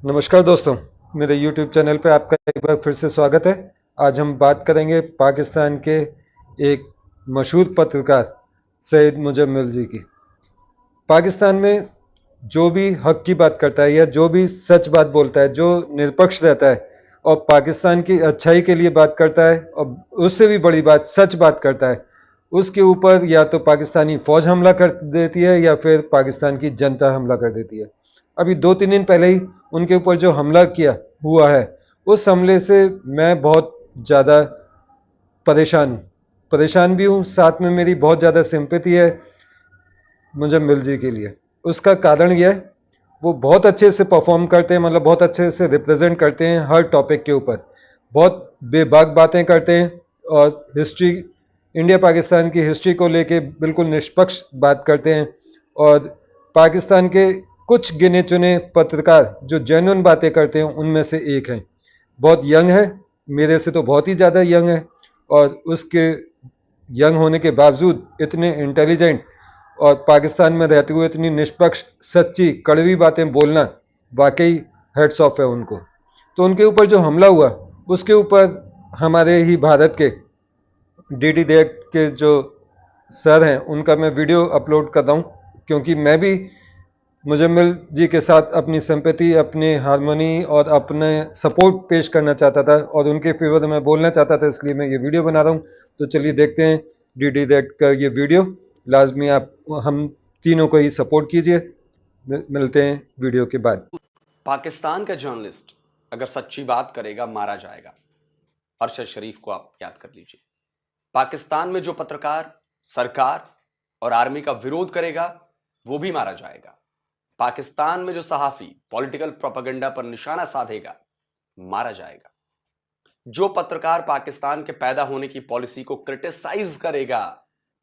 नमस्कार दोस्तों, मेरे YouTube चैनल पे आपका एक बार फिर से स्वागत है। आज हम बात करेंगे पाकिस्तान के एक मशहूर पत्रकार सैयद मुजम्मिल जी की। पाकिस्तान में जो भी हक की बात करता है या जो भी सच बात बोलता है, जो निष्पक्ष रहता है और पाकिस्तान की अच्छाई के लिए बात करता है और उससे भी बड़ी बात सच बात करता है, उसके ऊपर या तो पाकिस्तानी फौज हमला कर देती है या फिर पाकिस्तान की जनता हमला कर देती है। अभी 2-3 दिन पहले ही उनके ऊपर जो हमला किया हुआ है, उस हमले से मैं बहुत ज़्यादा परेशान हूँ। परेशान भी हूँ, साथ में मेरी बहुत ज़्यादा सिंपैथी है मुजम्मिल जी के लिए। उसका कारण यह है, वो बहुत अच्छे से परफॉर्म करते हैं, मतलब बहुत अच्छे से रिप्रेजेंट करते हैं हर टॉपिक के ऊपर। बहुत बेबाक बातें करते हैं और हिस्ट्री, इंडिया पाकिस्तान की हिस्ट्री को लेके बिल्कुल निष्पक्ष बात करते हैं। और पाकिस्तान के कुछ गिने चुने पत्रकार जो जेन्युइन बातें करते हैं, उनमें से एक हैं। बहुत यंग है, मेरे से तो बहुत ही ज़्यादा यंग है, और उसके यंग होने के बावजूद इतने इंटेलिजेंट और पाकिस्तान में रहते हुए इतनी निष्पक्ष, सच्ची, कड़वी बातें बोलना, वाकई हेड्स ऑफ है उनको। तो उनके ऊपर जो हमला हुआ, उसके ऊपर हमारे ही भारत के डीडी देट के जो सर हैं, उनका मैं वीडियो अपलोड कर रहा हूँ, क्योंकि मैं भी मुजम्मिल जी के साथ अपनी सिंपैथी, अपने हारमोनी और अपने सपोर्ट पेश करना चाहता था और उनके फेवर में बोलना चाहता था, इसलिए मैं ये वीडियो बना रहा हूँ। तो चलिए देखते हैं डीडी दैट का ये वीडियो। लाजमी आप हम तीनों को ही सपोर्ट कीजिए। मिलते हैं वीडियो के बाद। पाकिस्तान का जर्नलिस्ट अगर सच्ची बात करेगा मारा जाएगा। अरशद शरीफ को आप याद कर लीजिए। पाकिस्तान में जो पत्रकार सरकार और आर्मी का विरोध करेगा वो भी मारा जाएगा। पाकिस्तान में जो सहाफी पॉलिटिकल प्रोपेगेंडा पर निशाना साधेगा मारा जाएगा। जो पत्रकार पाकिस्तान के पैदा होने की पॉलिसी को क्रिटिसाइज करेगा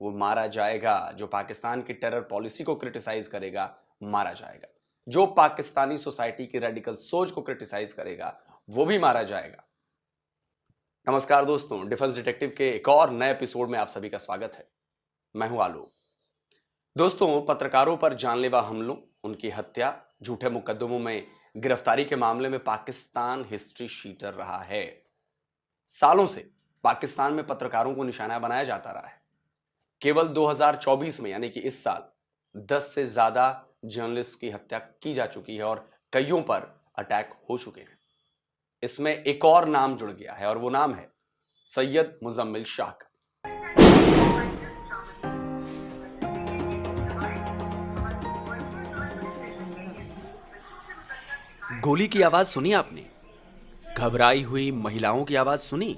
वो मारा जाएगा। जो पाकिस्तान की टेरर पॉलिसी को क्रिटिसाइज करेगा मारा जाएगा। जो पाकिस्तानी सोसाइटी की रेडिकल सोच को क्रिटिसाइज करेगा वो भी मारा जाएगा। नमस्कार दोस्तों, डिफेंस डिटेक्टिव के एक और नए एपिसोड में आप सभी का स्वागत है। मैं हूं आलोक। दोस्तों, पत्रकारों पर जानलेवा हमलों, उनकी हत्या, झूठे मुकदमों में गिरफ्तारी के मामले में पाकिस्तान हिस्ट्री शीटर रहा है। सालों से पाकिस्तान में पत्रकारों को निशाना बनाया जाता रहा है। केवल 2024 में यानी कि इस साल 10 से ज्यादा जर्नलिस्ट की हत्या की जा चुकी है और कईयों पर अटैक हो चुके हैं। इसमें एक और नाम जुड़ गया है और वो नाम है सैयद मुजम्मिल शाह का। गोली की आवाज सुनी आपने? घबराई हुई महिलाओं की आवाज सुनी?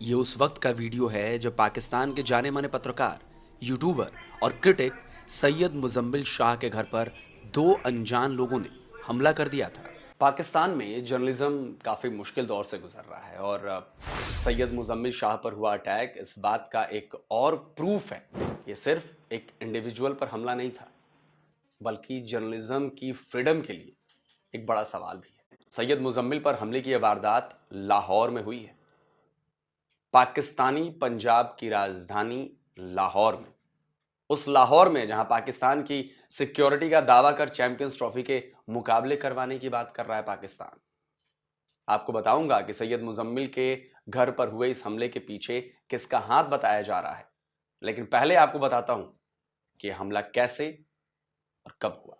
ये उस वक्त का वीडियो है जब पाकिस्तान के जाने माने पत्रकार, यूट्यूबर और क्रिटिक सैयद मुजम्मिल शाह के घर पर दो अनजान लोगों ने हमला कर दिया था। पाकिस्तान में जर्नलिज्म काफ़ी मुश्किल दौर से गुजर रहा है और सैयद मुजम्मिल शाह पर हुआ अटैक इस बात का एक और प्रूफ है। ये सिर्फ एक इंडिविजुअल पर हमला नहीं था, बल्कि जर्नलिज्म की फ्रीडम के लिए एक बड़ा सवाल भी है। सैयद मुजम्मिल पर हमले की यह वारदात लाहौर में हुई है, पाकिस्तानी पंजाब की राजधानी लाहौर में। उस लाहौर में जहां पाकिस्तान की सिक्योरिटी का दावा कर चैंपियंस ट्रॉफी के मुकाबले करवाने की बात कर रहा है पाकिस्तान। आपको बताऊंगा कि सैयद मुजम्मिल के घर पर हुए इस हमले के पीछे किसका हाथ बताया जा रहा है, लेकिन पहले आपको बताता हूं कि हमला कैसे और कब हुआ।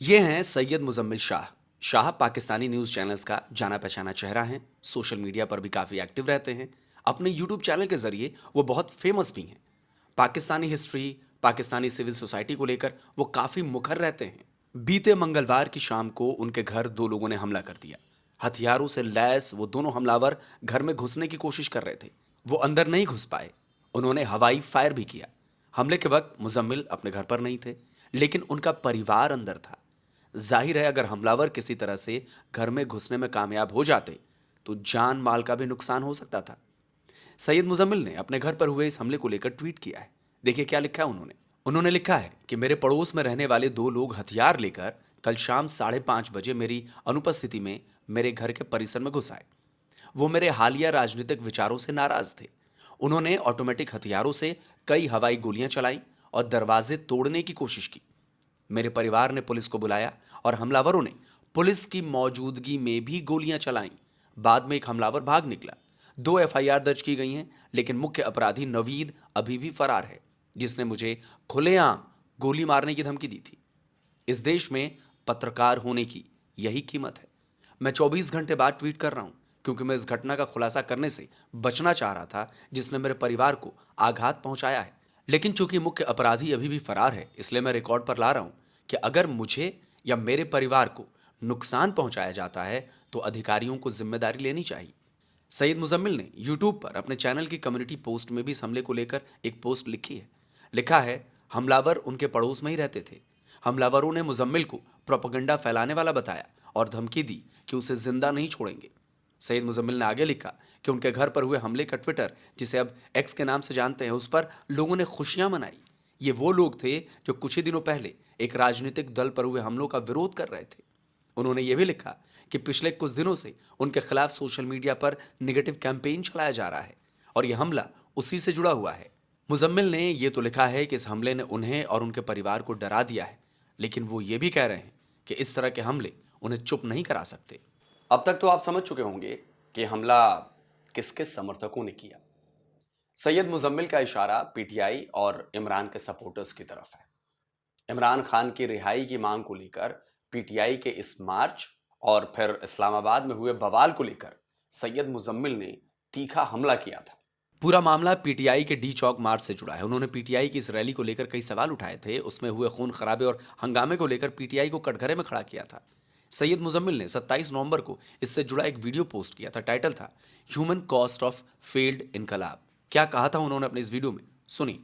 यह हैं सैयद मुजम्मिल शाह। शाह पाकिस्तानी न्यूज़ चैनल्स का जाना पहचाना चेहरा है। सोशल मीडिया पर भी काफ़ी एक्टिव रहते हैं। अपने यूट्यूब चैनल के जरिए वो बहुत फेमस भी हैं। Pakistani history, Pakistani civil society को लेकर वो काफ़ी मुखर रहते हैं। बीते मंगलवार की शाम को उनके घर दो लोगों ने हमला कर दिया। हथियारों से लैस वो दोनों हमलावर घर में घुसने की कोशिश कर रहे थे। वो अंदर नहीं घुस पाए। उन्होंने हवाई फायर भी किया। हमले के वक्त मुजम्मिल अपने घर पर नहीं थे, लेकिन उनका परिवार अंदर था। जाहिर है अगर हमलावर किसी तरह से घर में घुसने में कामयाब हो जाते तो जान माल का भी नुकसान हो सकता था। सैयद मुजम्मिल ने अपने घर पर हुए इस हमले को लेकर ट्वीट किया है। देखिए क्या लिखा है उन्होंने लिखा है कि मेरे पड़ोस में रहने वाले दो लोग हथियार लेकर कल शाम 5:30 बजे मेरी अनुपस्थिति में मेरे घर के परिसर में घुस आए। वो मेरे हालिया राजनीतिक विचारों से नाराज थे। उन्होंने ऑटोमेटिक हथियारों से कई हवाई गोलियां चलाई और दरवाजे तोड़ने की कोशिश की। मेरे परिवार ने पुलिस को बुलाया और हमलावरों ने पुलिस की मौजूदगी में भी गोलियां चलाईं। बाद में एक हमलावर भाग निकला। 2 एफआईआर दर्ज की गई हैं, लेकिन मुख्य अपराधी नवीद अभी भी फरार है, जिसने मुझे खुलेआम गोली मारने की धमकी दी थी। इस देश में पत्रकार होने की यही कीमत है। मैं 24 घंटे बाद ट्वीट कर रहा हूं, क्योंकि मैं इस घटना का खुलासा करने से बचना चाह रहा था, जिसने मेरे परिवार को आघात पहुंचाया है। लेकिन चूंकि मुख्य अपराधी अभी भी फरार है, इसलिए मैं रिकॉर्ड पर ला रहा हूं कि अगर मुझे या मेरे परिवार को नुकसान पहुंचाया जाता है तो अधिकारियों को जिम्मेदारी लेनी चाहिए। सईद मुजम्मिल ने यूट्यूब पर अपने चैनल की कम्युनिटी पोस्ट में भी इस हमले को लेकर एक पोस्ट लिखी है। लिखा है, हमलावर उनके पड़ोस में ही रहते थे। हमलावरों ने मुजम्मिल को प्रोपेगेंडा फैलाने वाला बताया और धमकी दी कि उसे जिंदा नहीं छोड़ेंगे। सईद मुजम्मिल ने आगे लिखा कि उनके घर पर हुए हमले का ट्विटर, जिसे अब एक्स के नाम से जानते हैं, उस पर लोगों ने खुशियां मनाई। ये वो लोग थे जो कुछ ही दिनों पहले एक राजनीतिक दल पर हुए हमलों का विरोध कर रहे थे। उन्होंने ये भी लिखा कि पिछले कुछ दिनों से उनके खिलाफ सोशल मीडिया पर नेगेटिव कैंपेन चलाया जा रहा है और यह हमला उसी से जुड़ा हुआ है। मुजम्मिल ने यह तो लिखा है कि इस हमले ने उन्हें और उनके परिवार को डरा दिया है, लेकिन वो ये भी कह रहे हैं कि इस तरह के हमले उन्हें चुप नहीं करा सकते। अब तक तो आप समझ चुके होंगे कि हमला किस किस समर्थकों ने किया। सैयद मुजम्मिल का इशारा पीटीआई और इमरान के सपोर्टर्स की तरफ है। इमरान खान की रिहाई की मांग को लेकर पीटीआई के इस मार्च और फिर इस्लामाबाद में हुए बवाल को लेकर सैयद मुजम्मिल ने तीखा हमला किया था। पूरा मामला पीटीआई के डी चौक मार्च से जुड़ा है। उन्होंने पीटीआई की इस रैली को लेकर कई सवाल उठाए थे। उसमें हुए खून खराबे और हंगामे को लेकर पीटीआई को कटघरे में खड़ा किया था। सैयद मुजम्मिल ने 27 नवंबर को इससे जुड़ा एक वीडियो पोस्ट किया था। टाइटल था ह्यूमन कॉस्ट ऑफ फेल्ड इनकलाब। क्या कहा था उन्होंने अपने इस वीडियो में, सुनिए।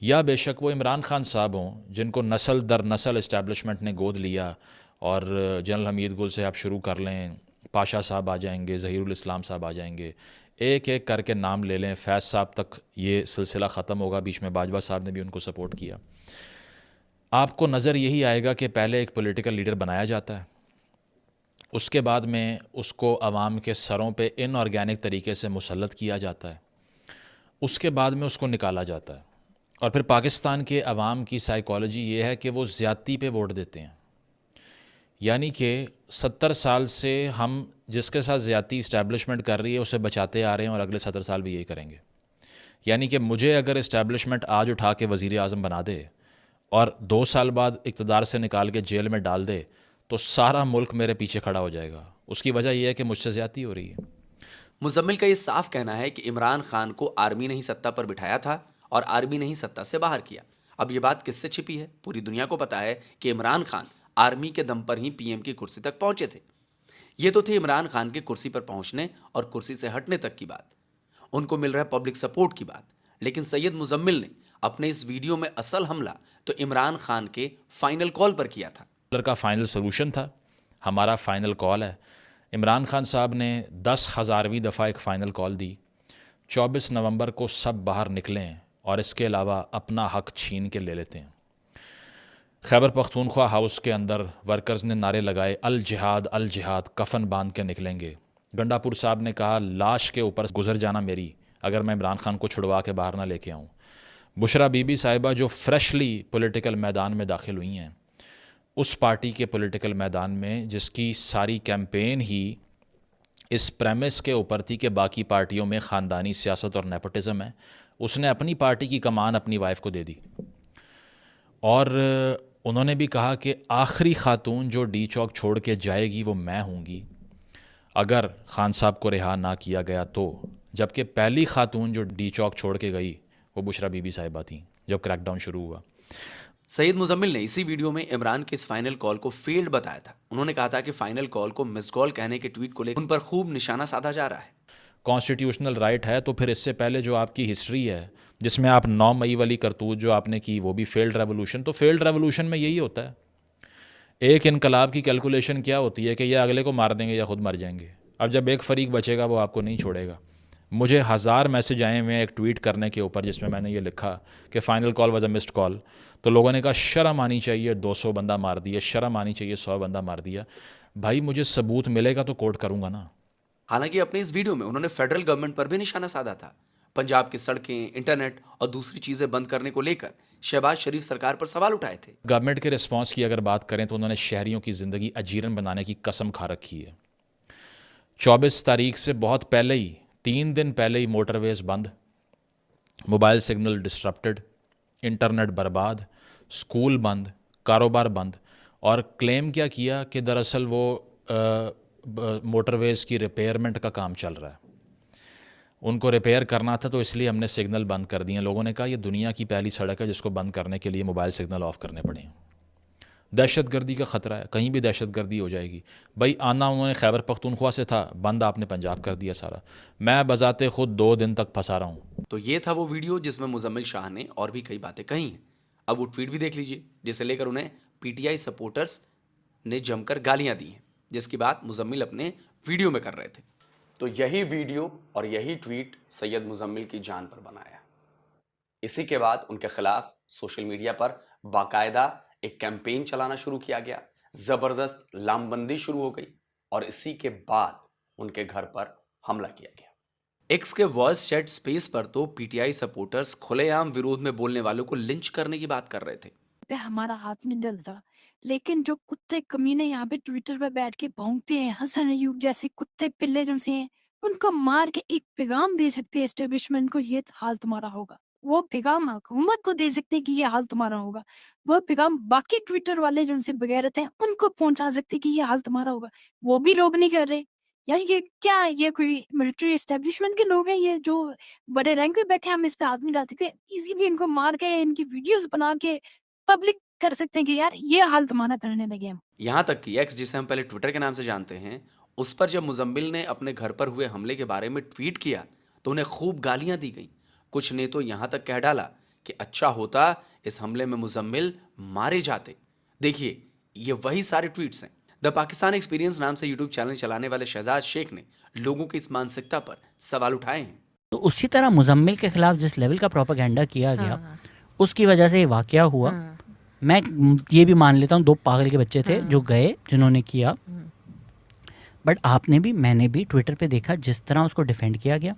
या बेशक वो इमरान खान साहब हों जिनको नस्ल दर नस्ल इस्टेब्लिशमेंट ने गोद लिया, और जनरल हमीद गुल से आप शुरू कर लें, पाशा साहब आ जाएंगे, ज़हीरुल इस्लाम साहब आ जाएंगे, एक एक करके नाम ले लें, फैज़ साहब तक ये सिलसिला ख़त्म होगा। बीच में बाजवा साहब ने भी उनको सपोर्ट किया। आपको नज़र यही आएगा कि पहले एक पॉलिटिकल लीडर बनाया जाता है, उसके बाद में उसको आवाम के सरों पे इनऑर्गेनिक तरीके से मुसल्लत किया जाता है, उसके बाद में उसको निकाला जाता है। और फिर पाकिस्तान के अवाम की साइकोलॉजी ये है कि वो ज़्यादती पे वोट देते हैं। यानी कि 70 साल से हम जिसके साथ ज़्यादती इस्टेब्लिशमेंट कर रही है उसे बचाते आ रहे हैं और अगले 70 साल भी यही करेंगे। यानी कि मुझे अगर इस्टेब्लिशमेंट आज उठा के वज़ीर आज़म बना दे और 2 साल बाद इक़्तिदार से निकाल के जेल में डाल दे तो सारा मुल्क मेरे पीछे खड़ा हो जाएगा। उसकी वजह यह है कि मुझसे ज़्यादती हो रही है। मुजम्मिल का ये साफ कहना है कि इमरान खान को आर्मी ने ही सत्ता पर बिठाया था और आर्मी ने ही सत्ता से बाहर किया। अब ये बात किससे छिपी है? पूरी दुनिया को पता है कि इमरान खान आर्मी के दम पर ही पीएम की कुर्सी तक पहुंचे थे। ये तो थी इमरान खान के कुर्सी पर पहुंचने और कुर्सी से हटने तक की बात, उनको मिल रहा पब्लिक सपोर्ट की बात। लेकिन सैयद मुजम्मिल ने अपने इस वीडियो में असल हमला तो इमरान खान के फाइनल कॉल पर किया था। का फाइनल सोल्यूशन था, हमारा फाइनल कॉल है। इमरान खान साहब ने 10,000वीं दफ़ा एक फ़ाइनल कॉल दी, 24 नवंबर को सब बाहर निकलें और इसके अलावा अपना हक छीन के ले लेते हैं। खैबर पख्तूनख्वा हाउस के अंदर वर्कर्स ने नारे लगाए, अल जिहाद, कफन बांध के निकलेंगे। गंडापुर साहब ने कहा, लाश के ऊपर गुजर जाना मेरी, अगर मैं इमरान खान को छुड़वा के बाहर ना लेके आऊँ। बुशरा बीबी साहिबा जो फ्रेशली पॉलिटिकल मैदान में दाखिल हुई हैं, उस पार्टी के पॉलिटिकल मैदान में जिसकी सारी कैंपेन ही इस प्रेमिस के ऊपर थी कि बाकी पार्टियों में ख़ानदानी सियासत और नेपोटिज़म है, उसने अपनी पार्टी की कमान अपनी वाइफ को दे दी। और उन्होंने भी कहा कि आखिरी खातून जो डी चौक छोड़ के जाएगी वो मैं हूँगी अगर खान साहब को रिहा ना किया गया तो। जबकि पहली खातून जो डी चौक छोड़ के गई वो बुशरा बीबी साहिबा थी जब क्रैकडाउन शुरू हुआ। सैयद मुजम्मिल ने इसी वीडियो में इमरान के इस फाइनल कॉल को फेल्ड बताया था। उन्होंने कहा था कि फाइनल कॉल को मिस कॉल कहने के ट्वीट को लेकर उन पर खूब निशाना साधा जा रहा है। कॉन्स्टिट्यूशनल राइट है तो फिर इससे पहले जो आपकी हिस्ट्री है जिसमें आप 9 मई वाली करतूत जो आपने की वो भी फेल्ड रेवोल्यूशन। तो फेल्ड रेवोल्यूशन में यही होता है, एक इनकलाब की कैलकुलेशन क्या होती है कि यह अगले को मार देंगे या खुद मर जाएंगे। अब जब एक फरीक बचेगा वो आपको नहीं छोड़ेगा। मुझे 1000 मैसेज आए हुए हैं एक ट्वीट करने के ऊपर जिसमें मैंने ये लिखा कि final call was a missed call. तो लोगों ने कहा शर्म आनी चाहिए, 200 बंदा मार दिया, शर्म आनी चाहिए, 100 बंदा मार दिया। भाई मुझे सबूत मिलेगा तो कोर्ट करूँगा ना। हालांकि अपने इस वीडियो में उन्होंने फेडरल गवर्नमेंट पर भी निशाना साधा था। पंजाब की सड़कें, इंटरनेट और दूसरी चीजें बंद करने को लेकर शहबाज शरीफ सरकार पर सवाल उठाए थे। गवर्नमेंट के रिस्पांस की अगर बात करें तो उन्होंने शहरियों की ज़िंदगी अजीरन बनाने की कसम खा रखी है। 24 तारीख से बहुत पहले ही, 3 दिन पहले ही मोटरवेज बंद, मोबाइल सिग्नल डिस्ट्रप्टेड, इंटरनेट बर्बाद, स्कूल बंद, कारोबार बंद। और क्लेम क्या किया कि दरअसल वो मोटरवेज़ की रिपेयरमेंट का काम चल रहा है, उनको रिपेयर करना था तो इसलिए हमने सिग्नल बंद कर दिए। लोगों ने कहा ये दुनिया की पहली सड़क है जिसको बंद करने के लिए मोबाइल सिग्नल ऑफ करने पड़े। दहशतगर्दी का ख़तरा है, कहीं भी दहशतगर्दी हो जाएगी। भाई आना उन्होंने खैबर पख्तूनख्वा से था, बंद आपने पंजाब कर दिया सारा। मैं बजाते खुद 2 दिन तक फंसा रहा हूँ। तो ये था वो वीडियो जिसमें मुजम्मिल शाह ने और भी कई बातें कही हैं। अब वो ट्वीट भी देख लीजिए जिसे लेकर उन्हें पीटीआई सपोर्टर्स ने जमकर गालियां दी हैं, जिसकी बात मुजम्मिल अपने वीडियो में कर रहे थे। तो यही वीडियो और यही ट्वीट सैयद मुजम्मिल की जान पर बनाया। इसी के बाद उनके खिलाफ सोशल मीडिया पर बाकायदा एक कैंपेन चलाना शुरू किया गया, जबरदस्त लामबंदी शुरू हो गई और इसी के बाद उनके घर पर हमला किया गया। एक्स के वॉइस चैट स्पेस पर तो पीटीआई सपोर्टर्स खुलेआम विरोध में बोलने वालों को लिंच करने की बात कर रहे थे। पे हमारा हाथ नहीं डलता, लेकिन जो कुत्ते कमीने यहाँ पे ट्विटर पे बैठ के भौंकते हैं, हसन अयूब जैसे कुत्ते पिल्ले जैसे हैं, उनको मार के एक पैगाम दे सकते हैं एस्टेब्लिशमेंट को, ये हाल तुम्हारा होगा। वो पैगाम हुकूमत को दे सकते हैं कि ये हाल तुम्हारा होगा। वो पैगाम बाकी ट्विटर वाले जो उनसे बगैरत हैं उनको पहुंचा सकते हैं कि ये हाल तुम्हारा होगा। वो भी लोग नहीं कर रहे। यार ये क्या है? ये कोई मिलिट्री एस्टेब्लिशमेंट के लोग हैं ये जो बड़े रैंक पे बैठे हैं, हम इस पे हाथ नहीं डाल सकते। इजीली इनको मार के इनकी वीडियोस बना के पब्लिक कर सकते हैं कि यार ये हाल तुम्हारा करने लगे हम। यहां तक कि एक्स, जिसे हम पहले ट्विटर के नाम से जानते हैं, उस पर जब मुजम्मिल ने अपने घर पर हुए हमले के बारे में ट्वीट किया तो उन्हें खूब गालियां दी गई। कुछ ने तो यहां तक कह डाला कि अच्छा होता इस हमले में मुजम्मिल मारे जाते। देखिए ये वही सारे ट्वीट्स हैं। द पाकिस्तान एक्सपीरियंस नाम से यूट्यूब चैनल चलाने वाले शहजाद शेख ने लोगों की इस मानसिकता पर सवाल उठाए हैं। तो उसी तरह मुजम्मिल के खिलाफ जिस लेवल का प्रोपेगेंडा किया गया, उसकी वजह से ये वाकया हुआ। मैं ये भी मान लेता हूँ 2 पागल के बच्चे थे जो गए, जिन्होंने किया। बट आपने भी, मैंने भी ट्विटर पे देखा जिस तरह उसको डिफेंड किया गया,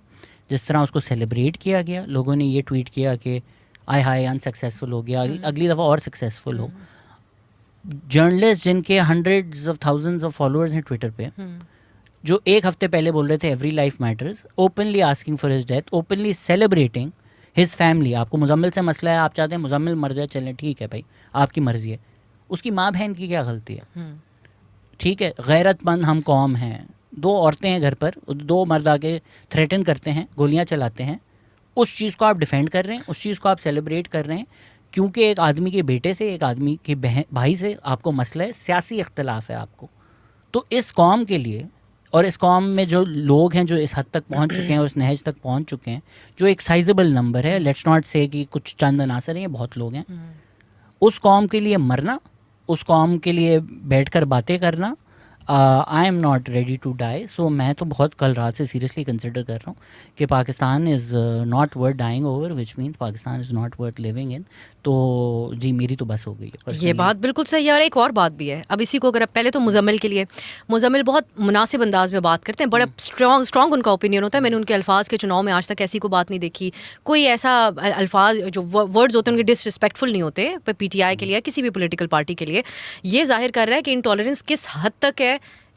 जिस तरह उसको सेलिब्रेट किया गया। लोगों ने ये ट्वीट किया कि आय हाय अनसक्सेसफुल हो गया, अगली दफ़ा और सक्सेसफुल हो। जर्नलिस्ट जिनके hundreds of thousands of followers हैं ट्विटर पे, जो 1 हफ्ते पहले बोल रहे थे every life matters, openly asking for his death, openly celebrating his family. आपको मुजम्मिल से मसला है, आप चाहते हैं मुजम्मिल मर जाए, चलें ठीक है भाई, आपकी मर्जी है। उसकी माँ बहन की क्या गलती है? ठीक है, गैरतमंद हम कौम हैं, 2 औरतें हैं घर पर, 2 मर्द आके थ्रेटन करते हैं, गोलियां चलाते हैं, उस चीज़ को आप डिफेंड कर रहे हैं, उस चीज़ को आप सेलिब्रेट कर रहे हैं क्योंकि एक आदमी के बेटे से, एक आदमी के भाई से आपको मसला है, सियासी इख्तलाफ है आपको। तो इस कौम के लिए, और इस कौम में जो लोग हैं जो इस हद तक पहुंच चुके हैं, उस नहज तक पहुंच चुके हैं, जो एक साइजेबल नंबर है, लेट्स नॉट से कि कुछ चंद अनासर हैं, ये बहुत लोग हैं, उस कौम के लिए मरना, उस कौम के लिए बैठकर बातें करना, I am not ready to die. So मैं तो बहुत कल रात से सीरियसली कंसिडर कर रहा हूँ कि Pakistan is not worth dying over, which means Pakistan is not worth living in. तो जी मेरी तो बस हो गई है। ये बात बिल्कुल सही है। और एक और बात भी है, अब इसी को अगर पहले तो मुजम्मिल के लिए, मुजम्मिल बहुत मुनासिब अंदाज में बात करते हैं, बड़ा स्ट्रॉन्ग उनका ओपिनियन होता है। मैंने उनके अल्फाज के चुनाव में आज तक ऐसी कोई बात नहीं देखी, कोई ऐसा अल्फाज जो वर्ड्स होते हैं उनके डिसरिस्पेक्टफुल नहीं होते पीटीआई के लिए, किसी भी पॉलिटिकल पार्टी के लिए। ये जाहिर कर रहा है कि इंटॉलरेंस किस हद तक है,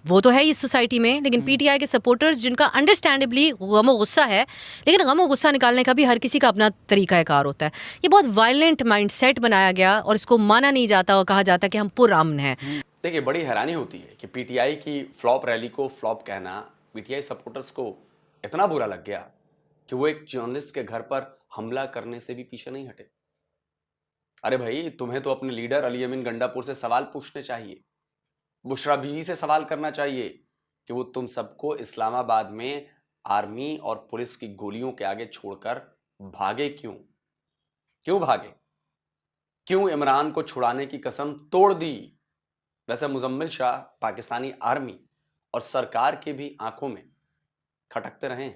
वो तो है इस सोसाइटी में, लेकिन पीटीआई के सपोर्टर्स जिनका अंडरस्टैंडेबली गम और गुस्सा है, लेकिन गम और गुस्सा निकालने का भी हर किसी का अपना तरीका कार होता है। ये बहुत वायलेंट माइंडसेट बनाया गया और इसको माना नहीं जाता और कहा जाता कि हम पुरअमन हैं। देखिए बड़ी हैरानी होती है कि पीटीआई की फ्लॉप रैली को फ्लॉप कहना पीटीआई सपोर्टर्स को इतना बुरा लग गया कि वो एक जर्नलिस्ट के घर पर हमला करने से भी पीछे नहीं हटे। अरे भाई, तुम्हें तो अपने लीडर अली अमीन गंडापुर से सवाल पूछने चाहिए, बुशरा बीवी से सवाल करना चाहिए कि वो तुम सबको इस्लामाबाद में आर्मी और पुलिस की गोलियों के आगे छोड़कर भागे क्यों भागे? क्यों इमरान को छुड़ाने की कसम तोड़ दी? वैसे मुजम्मिल शाह पाकिस्तानी आर्मी और सरकार के भी आंखों में खटकते रहे।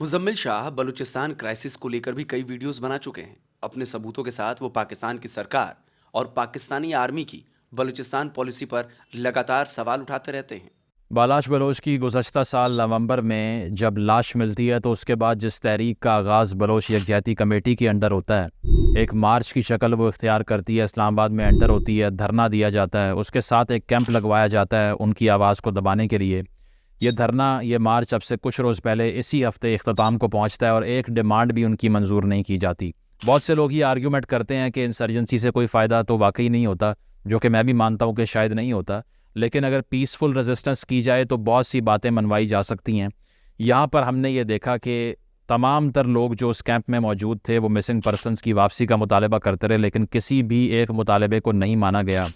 मुजम्मिल शाह बलूचिस्तान क्राइसिस को लेकर भी कई वीडियोस बना चुके हैं। अपने सबूतों के साथ वो पाकिस्तान की सरकार और पाकिस्तानी आर्मी की बलूचिस्तान पॉलिसी पर लगातार सवाल उठाते रहते हैं। बालाश बलोच की गुज़श्ता साल नवंबर में जब लाश मिलती है तो उसके बाद जिस तहरीक का आगाज़ बलोच यकजहती कमेटी के अंडर होता है, एक मार्च की शक्ल वो इख्तियार करती है, इस्लामाबाद में एंटर होती है, धरना दिया जाता है, उसके साथ एक कैंप लगवाया जाता है उनकी आवाज़ को दबाने के लिए। ये धरना, ये मार्च अब से कुछ रोज़ पहले इसी हफ्ते इख्तिताम को पहुँचता है और एक डिमांड भी उनकी मंजूर नहीं की जाती। बहुत से लोग ये आर्ग्यूमेंट करते हैं कि इंसर्जेंसी से कोई फ़ायदा तो वाकई नहीं होता, जो कि मैं भी मानता हूँ कि शायद नहीं होता, लेकिन अगर पीसफुल रेजिस्टेंस की जाए तो बहुत सी बातें मनवाई जा सकती हैं। यहाँ पर हमने ये देखा कि तमाम तर लोग जो उस कैंप में मौजूद थे वो मिसिंग पर्सनस की वापसी का मुतालबा करते रहे, लेकिन किसी भी एक मुतालबे को नहीं माना गया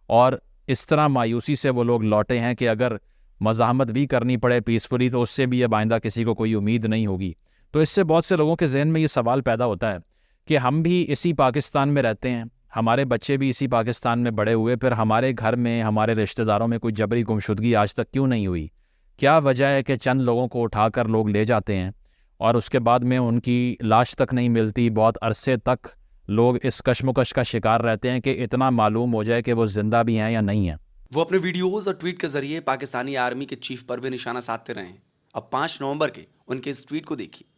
और इस तरह मायूसी से वो लोग लौटे हैं कि अगर मज़ाहमत भी करनी पड़े पीसफुली तो उससे भी अब आइंदा किसी को कोई उम्मीद नहीं होगी। तो इससे बहुत से लोगों के जहन में ये सवाल पैदा होता है कि हम भी इसी पाकिस्तान में रहते हैं, हमारे बच्चे भी इसी पाकिस्तान में बड़े हुए, फिर हमारे घर में, हमारे रिश्तेदारों में कोई जबरी गुमशुदगी आज तक क्यों नहीं हुई? क्या वजह है कि चंद लोगों को उठाकर लोग ले जाते हैं और उसके बाद में उनकी लाश तक नहीं मिलती? बहुत अरसे तक लोग इस कशमकश का शिकार रहते हैं कि इतना मालूम हो जाए कि वो जिंदा भी हैं या नहीं हैं। वो अपने वीडियोज और ट्वीट के जरिए पाकिस्तानी आर्मी के चीफ पर भी निशाना साधते रहे हैं। अब 5 नवंबर के उनके इस ट्वीट को देखिए।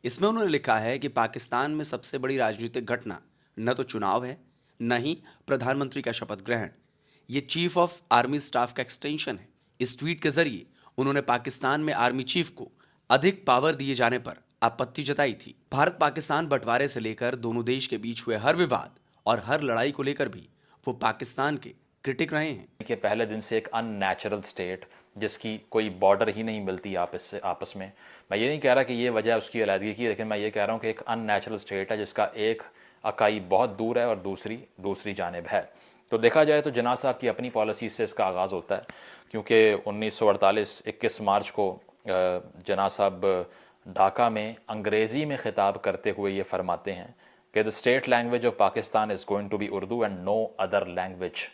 इसमें उन्होंने लिखा है कि पाकिस्तान में सबसे बड़ी राजनीतिक घटना न तो चुनाव है, न ही प्रधानमंत्री का शपथ ग्रहण। ये चीफ ऑफ आर्मी स्टाफ का एक्सटेंशन है। इस ट्वीट के जरिए उन्होंने पाकिस्तान में आर्मी चीफ को अधिक पावर दिए जाने पर आपत्ति जताई थी। भारत पाकिस्तान बंटवारे से लेकर दोनों देश के बीच हुए हर विवाद और हर लड़ाई को लेकर भी वो पाकिस्तान के क्रिटिक रहे हैं। कि पहले दिन से एक अननेचुरल स्टेट जिसकी कोई बॉर्डर ही नहीं मिलती आपस में, मैं ये नहीं कह रहा कि ये वजह उसकी अलहदगी की, लेकिन मैं ये कह रहा हूँ कि एक अननेचुरल स्टेट है जिसका एक इकाई बहुत दूर है और दूसरी जानिब है। तो देखा जाए तो जना साहब की अपनी पॉलिसी से इसका आगाज़ होता है, क्योंकि 1948 21 मार्च को जना साहब ढाका में अंग्रेज़ी में ख़िताब करते हुए ये फरमाते हैं कि the state language of Pakistan is going to be Urdu and no other language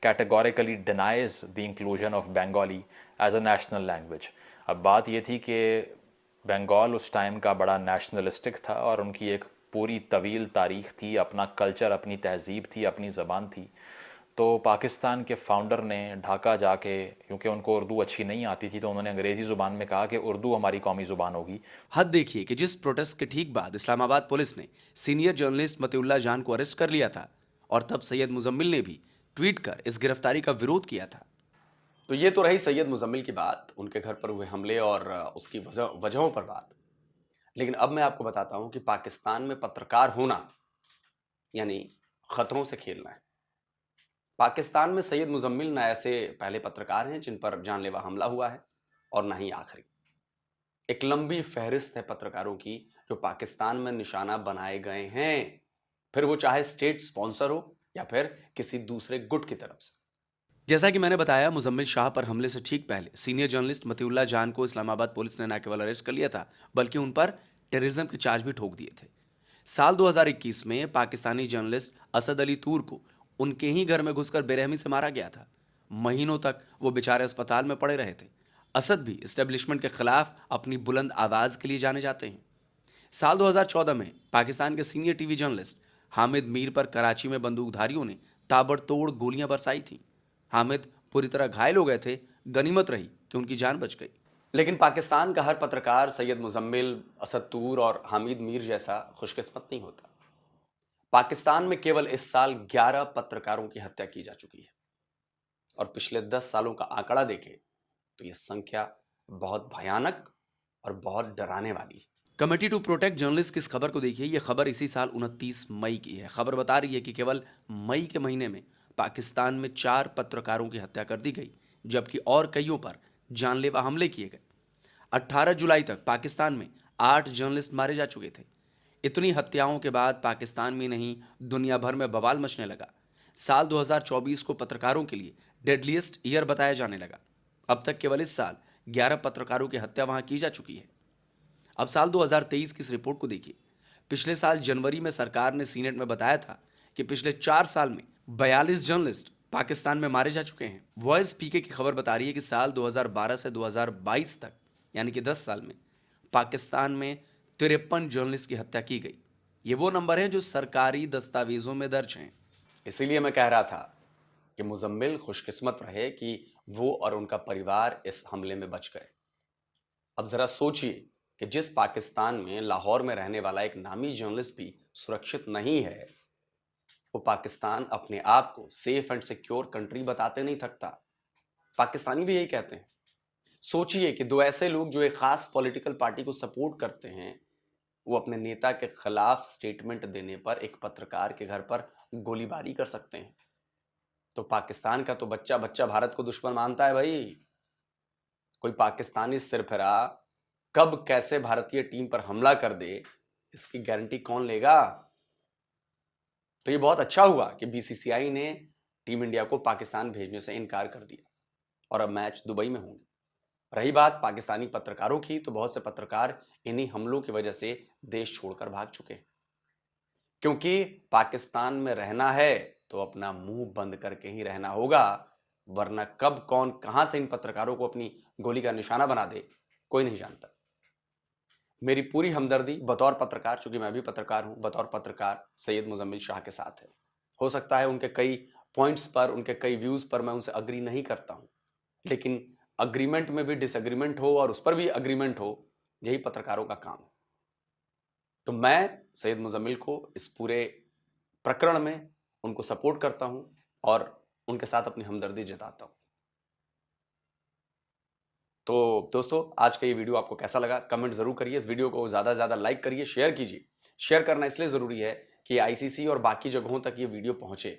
categorically denies the inclusion of Bengali as a national language। अब बात ये थी कि बंगाल उस टाइम का बड़ा नेशनलिस्टिक था और उनकी एक पूरी तवील तारीख़ थी, अपना कल्चर, अपनी तहजीब थी, अपनी ज़बान थी। तो पाकिस्तान के फाउंडर ने ढाका जाके, क्योंकि उनको उर्दू अच्छी नहीं आती थी, तो उन्होंने अंग्रेज़ी ज़ुबान में कहा कि उर्दू हमारी कौमी ज़ुबान होगी। हद देखिए कि जिस प्रोटेस्ट के ठीक बाद इस्लामाबाद पुलिस ने सीनियर जर्नलिस्ट मतीउल्लाह जान को अरेस्ट कर लिया था और तब सैयद मुजम्मिल ने भी ट्वीट कर इस गिरफ्तारी का विरोध किया था। तो ये तो रही सैयद मुजम्मिल की बात, उनके घर पर हुए हमले और उसकी वजहों पर बात। लेकिन अब मैं आपको बताता हूं कि पाकिस्तान में पत्रकार होना यानी खतरों से खेलना है। पाकिस्तान में सैयद मुजम्मिल न ऐसे पहले पत्रकार हैं जिन पर जानलेवा हमला हुआ है और न ही आखिरी। एक लंबी फहरिस्त है पत्रकारों की जो पाकिस्तान में निशाना बनाए गए हैं, फिर वो चाहे स्टेट स्पॉन्सर हो या फिर किसी दूसरे गुट की तरफ से। जैसा कि मैंने बताया, मुजम्मिल शाह पर हमले से ठीक पहले सीनियर जर्नलिस्ट मतीउल्लाह जान को इस्लामाबाद पुलिस ने न केवल अरेस्ट कर लिया था बल्कि उन पर टेररिज्म के चार्ज भी ठोक दिए थे। साल 2021 में पाकिस्तानी जर्नलिस्ट असद अली तूर को उनके ही घर में घुसकर बेरहमी से मारा गया था। महीनों तक वो बेचारे अस्पताल में पड़े रहे थे। असद भी इस्टेब्लिशमेंट के खिलाफ अपनी बुलंद आवाज के लिए जाने जाते हैं। साल 2014 में पाकिस्तान के senior TV journalist Hamid Mir पर कराची में बंदूकधारियों ने ताबड़तोड़ गोलियां बरसाई थीं। हामिद पूरी तरह घायल हो गए थे, गनीमत रही कि उनकी जान बच गई। लेकिन पाकिस्तान का हर पत्रकार सैयद मुजम्मिल, असद तूर और हामिद मीर जैसा खुशकिस्मत नहीं होता। पाकिस्तान में केवल इस साल 11 पत्रकारों की हत्या की जा चुकी है और पिछले 10 सालों का आंकड़ा देखें तो यह संख्या बहुत भयानक और बहुत डराने वाली है। कमेटी टू प्रोटेक्ट जर्नलिस्ट की इस खबर को देखिए। यह खबर इसी साल 29 मई की है। खबर बता रही है कि केवल मई के महीने में पाकिस्तान में 4 पत्रकारों की हत्या कर दी गई, जबकि और कईयों पर जानलेवा हमले किए गए। 18 जुलाई तक पाकिस्तान में 8 जर्नलिस्ट मारे जा चुके थे। इतनी हत्याओं के बाद पाकिस्तान में नहीं, दुनिया भर में बवाल मचने लगा। साल 2024 को पत्रकारों के लिए डेडलीस्ट ईयर बताया जाने लगा। अब तक केवल इस साल 11 पत्रकारों की हत्या वहां की जा चुकी है। अब साल 2023 की इस रिपोर्ट को देखिए। पिछले साल जनवरी में सरकार ने सीनेट में बताया था कि पिछले 4 साल में 42 जर्नलिस्ट पाकिस्तान में मारे जा चुके हैं। वॉइस पीके की खबर बता रही है कि साल 2012 से 2022 तक यानी कि 10 साल में पाकिस्तान में 53 जर्नलिस्ट की हत्या की गई। ये वो नंबर हैं जो सरकारी दस्तावेजों में दर्ज हैं। इसीलिए मैं कह रहा था कि मुजम्मिल खुशकिस्मत रहे कि वो और उनका परिवार इस हमले में बच गए। अब जरा सोचिए कि जिस पाकिस्तान में लाहौर में रहने वाला एक नामी जर्नलिस्ट भी सुरक्षित नहीं है, वो पाकिस्तान अपने आप को सेफ एंड सिक्योर कंट्री बताते नहीं थकता। पाकिस्तानी भी यही कहते हैं। सोचिए कि दो ऐसे लोग जो एक खास पॉलिटिकल पार्टी को सपोर्ट करते हैं, वो अपने नेता के खिलाफ स्टेटमेंट देने पर एक पत्रकार के घर पर गोलीबारी कर सकते हैं। तो पाकिस्तान का तो बच्चा बच्चा भारत को दुश्मन मानता है भाई। कोई पाकिस्तानी सिरफिरा कब कैसे भारतीय टीम पर हमला कर दे, इसकी गारंटी कौन लेगा? तो ये बहुत अच्छा हुआ कि बीसीसीआई ने टीम इंडिया को पाकिस्तान भेजने से इनकार कर दिया और अब मैच दुबई में होंगे। रही बात पाकिस्तानी पत्रकारों की, तो बहुत से पत्रकार इन्हीं हमलों की वजह से देश छोड़कर भाग चुके हैं। क्योंकि पाकिस्तान में रहना है तो अपना मुंह बंद करके ही रहना होगा, वरना कब कौन कहां से इन पत्रकारों को अपनी गोली का निशाना बना दे, कोई नहीं जानता। मेरी पूरी हमदर्दी बतौर पत्रकार, चूंकि मैं भी पत्रकार हूं, बतौर पत्रकार सैयद मुजम्मिल शाह के साथ है। हो सकता है उनके कई पॉइंट्स पर, उनके कई व्यूज पर मैं उनसे अग्री नहीं करता हूं, लेकिन अग्रीमेंट में भी डिसएग्रीमेंट हो और उस पर भी अग्रीमेंट हो, यही पत्रकारों का काम है। तो मैं सैयद मुजम्मिल को इस पूरे प्रकरण में उनको सपोर्ट करता हूं और उनके साथ अपनी हमदर्दी जताता हूं। तो दोस्तों, आज का ये वीडियो आपको कैसा लगा कमेंट जरूर करिए। इस वीडियो को ज़्यादा से ज़्यादा लाइक करिए, शेयर कीजिए। शेयर करना इसलिए ज़रूरी है कि आईसीसी और बाकी जगहों तक ये वीडियो पहुंचे,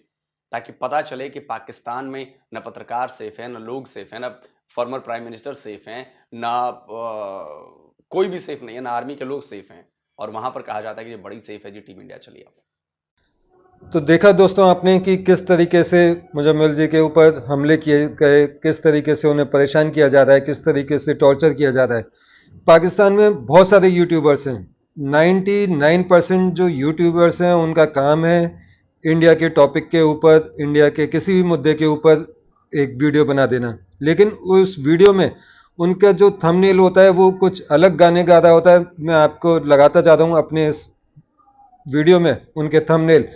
ताकि पता चले कि पाकिस्तान में न पत्रकार सेफ है, न लोग सेफ हैं, न फॉर्मर प्राइम मिनिस्टर सेफ हैं, न कोई भी सेफ नहीं है, न आर्मी के लोग सेफ हैं। और वहां पर कहा जाता है कि ये बड़ी सेफ है जी, टीम इंडिया चलिए। तो देखा दोस्तों आपने कि किस तरीके से मुजम्मिल जी के ऊपर हमले किए गए, किस तरीके से उन्हें परेशान किया जा रहा है, किस तरीके से टॉर्चर किया जा रहा है। पाकिस्तान में बहुत सारे यूट्यूबर्स हैं, 99% जो यूट्यूबर्स हैं उनका काम है इंडिया के टॉपिक के ऊपर, इंडिया के किसी भी मुद्दे के ऊपर एक वीडियो बना देना। लेकिन उस वीडियो में उनका जो थंबनेल होता है वो कुछ अलग गाने गा रहा होता है। मैं आपको लगाता जाता हूँ अपने इस वीडियो में उनके थंबनेल,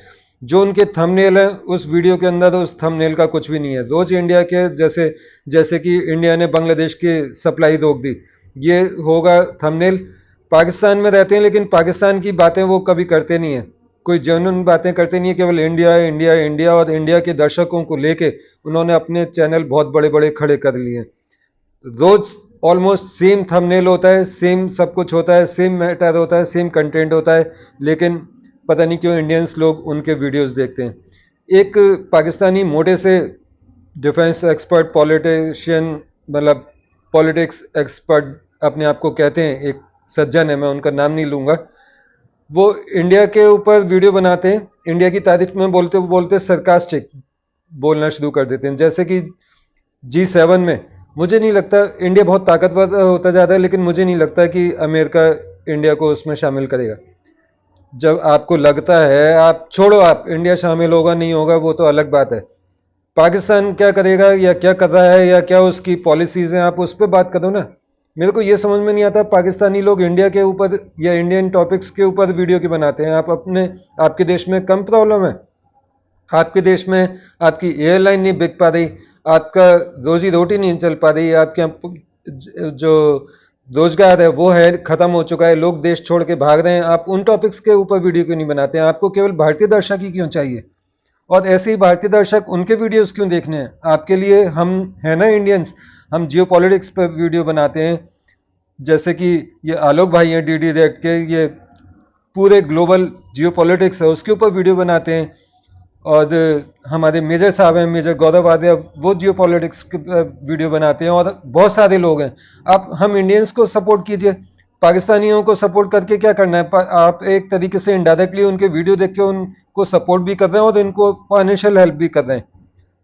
जो उनके थंबनेल है उस वीडियो के अंदर उस थंबनेल का कुछ भी नहीं है। रोज इंडिया के जैसे कि इंडिया ने बांग्लादेश की सप्लाई रोक दी, ये होगा थंबनेल। पाकिस्तान में रहते हैं लेकिन पाकिस्तान की बातें वो कभी करते नहीं है, कोई जेन्युइन बातें करते नहीं है, केवल इंडिया इंडिया इंडिया और इंडिया के दर्शकों को लेके उन्होंने अपने चैनल बहुत बड़े बड़े खड़े कर लिए। रोज ऑलमोस्ट सेम थंबनेल होता है, सेम सब कुछ होता है, सेम मैटर होता है, सेम कंटेंट होता है, लेकिन पता नहीं क्यों इंडियंस लोग उनके वीडियोस देखते हैं। एक पाकिस्तानी मोटे से डिफेंस एक्सपर्ट पॉलिटिशियन, मतलब पॉलिटिक्स एक्सपर्ट अपने आप को कहते हैं, एक सज्जन है, मैं उनका नाम नहीं लूँगा, वो इंडिया के ऊपर वीडियो बनाते हैं, इंडिया की तारीफ में बोलते बोलते सरकास्टिक बोलना शुरू कर देते हैं। जैसे कि G7 में मुझे नहीं लगता, इंडिया बहुत ताकतवर होता जाता है, लेकिन मुझे नहीं लगता कि अमेरिका इंडिया को उसमें शामिल करेगा। जब आपको लगता है, आप छोड़ो, आप इंडिया शामिल होगा नहीं होगा वो तो अलग बात है, पाकिस्तान क्या करेगा या क्या कर रहा है या क्या उसकी पॉलिसीज हैं, आप उस पर बात करो ना। मेरे को ये समझ में नहीं आता पाकिस्तानी लोग इंडिया के ऊपर या इंडियन टॉपिक्स के ऊपर वीडियो क्यों बनाते हैं। आपके देश में कम प्रॉब्लम है, आपके देश में आपकी एयरलाइन नहीं बिक पा रही, आपका रोजी रोटी नहीं चल पा रही, आपके यहाँ जो रोजगार है वो है खत्म हो चुका है, लोग देश छोड़ के भाग रहे हैं, आप उन टॉपिक्स के ऊपर वीडियो क्यों नहीं बनाते हैं? आपको केवल भारतीय दर्शक ही क्यों चाहिए? और ऐसे ही भारतीय दर्शक उनके वीडियोस क्यों देखने हैं? आपके लिए हम है ना इंडियंस, हम जियोपॉलिटिक्स पर वीडियो बनाते हैं, जैसे कि ये आलोक भाई हैं DD रेड के, ये पूरे ग्लोबल जियोपॉलिटिक्स है उसके ऊपर वीडियो बनाते हैं। और हमारे मेजर साहब हैं, मेजर गौरव आर्या, वो जियोपॉलिटिक्स के वीडियो बनाते हैं, और बहुत सारे लोग हैं। हम इंडियंस को सपोर्ट कीजिए, पाकिस्तानियों को सपोर्ट करके क्या करना है? आप एक तरीके से इनडायरेक्टली उनके वीडियो देख के उनको सपोर्ट भी कर रहे हैं और इनको फाइनेंशियल हेल्प भी कर रहे हैं।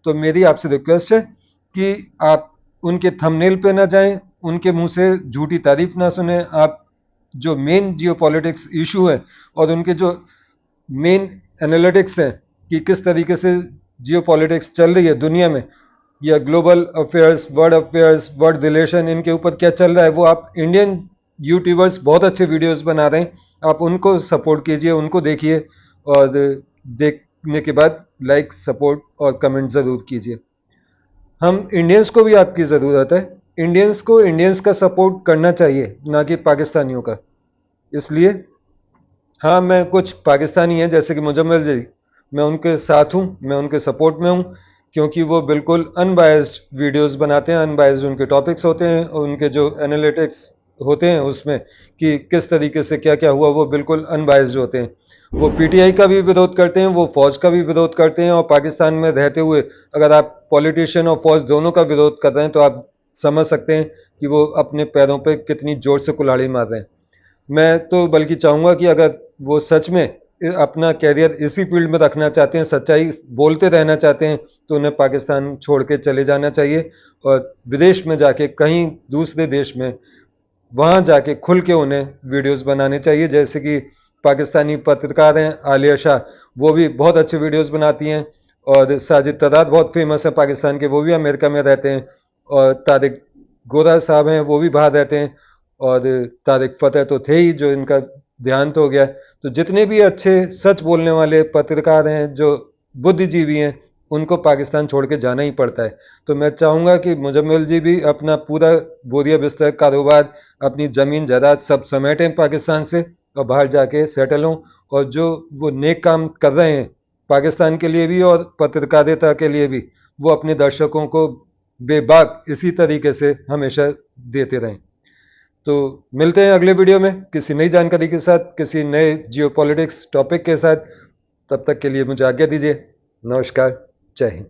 तो मेरी आपसे रिक्वेस्ट है कि आप उनके थंबनेल पे ना जाएं, उनके मुंह से झूठी तारीफ ना सुने। आप जो मेन जियोपॉलिटिक्स इशू है और उनके जो मेन एनालिटिक्स हैं कि किस तरीके से जियोपॉलिटिक्स चल रही है दुनिया में, या ग्लोबल अफेयर्स, वर्ल्ड रिलेशन, इनके ऊपर क्या चल रहा है, वो आप इंडियन यूट्यूबर्स बहुत अच्छे वीडियोस बना रहे हैं, आप उनको सपोर्ट कीजिए, उनको देखिए, और देखने के बाद लाइक, सपोर्ट और कमेंट ज़रूर कीजिए। हम इंडियंस को भी आपकी ज़रूरत है। इंडियंस को इंडियंस का सपोर्ट करना चाहिए, ना कि पाकिस्तानियों का। इसलिए हाँ, मैं कुछ पाकिस्तानी हैं जैसे कि मुजम्मिल जी, मैं उनके साथ हूँ, मैं उनके सपोर्ट में हूँ, क्योंकि वो बिल्कुल अनबायस्ड वीडियोस बनाते हैं, अनबायस्ड उनके टॉपिक्स होते हैं और उनके जो एनालिटिक्स होते हैं उसमें कि किस तरीके से क्या क्या हुआ, वो बिल्कुल अनबायस्ड होते हैं। वो पीटीआई का भी विरोध करते हैं, वो फौज का भी विरोध करते हैं, और पाकिस्तान में रहते हुए अगर आप पॉलिटिशियन और फौज दोनों का विरोध कर रहे हैं तो आप समझ सकते हैं कि वो अपने पैरों पे कितनी जोर से कुल्हाड़ी मार रहे हैं। मैं तो बल्कि चाहूँगा कि अगर वो सच में अपना कैरियर इसी फील्ड में रखना चाहते हैं, सच्चाई बोलते रहना चाहते हैं, तो उन्हें पाकिस्तान छोड़ के चले जाना चाहिए और विदेश में जाके कहीं दूसरे देश में वहाँ जाके खुल के उन्हें वीडियोस बनाने चाहिए। जैसे कि पाकिस्तानी पत्रकार हैं आलिया शाह, वो भी बहुत अच्छे वीडियोस बनाती हैं, और साजिद तदार बहुत फेमस है पाकिस्तान के, वो भी अमेरिका में रहते हैं, और तारिक गोरा साहब हैं, वो भी बाहर रहते हैं, और तारिक फ़तेह तो थे ही जो इनका देहांत हो गया। तो जितने भी अच्छे सच बोलने वाले पत्रकार हैं, जो बुद्धिजीवी हैं, उनको पाकिस्तान छोड़ के जाना ही पड़ता है। तो मैं चाहूँगा कि मुजम्मिल जी भी अपना पूरा बोरिया बिस्तर कारोबार, अपनी ज़मीन जायदाद सब समेटें पाकिस्तान से और बाहर जाके सेटल हों, और जो वो नेक काम कर रहे हैं पाकिस्तान के लिए भी और पत्रकारिता के लिए भी, वो अपने दर्शकों को बेबाक इसी तरीके से हमेशा देते रहें। तो मिलते हैं अगले वीडियो में किसी नई जानकारी के साथ, किसी नए जियोपॉलिटिक्स टॉपिक के साथ। तब तक के लिए मुझे आज्ञा दीजिए। नमस्कार, जय हिंद।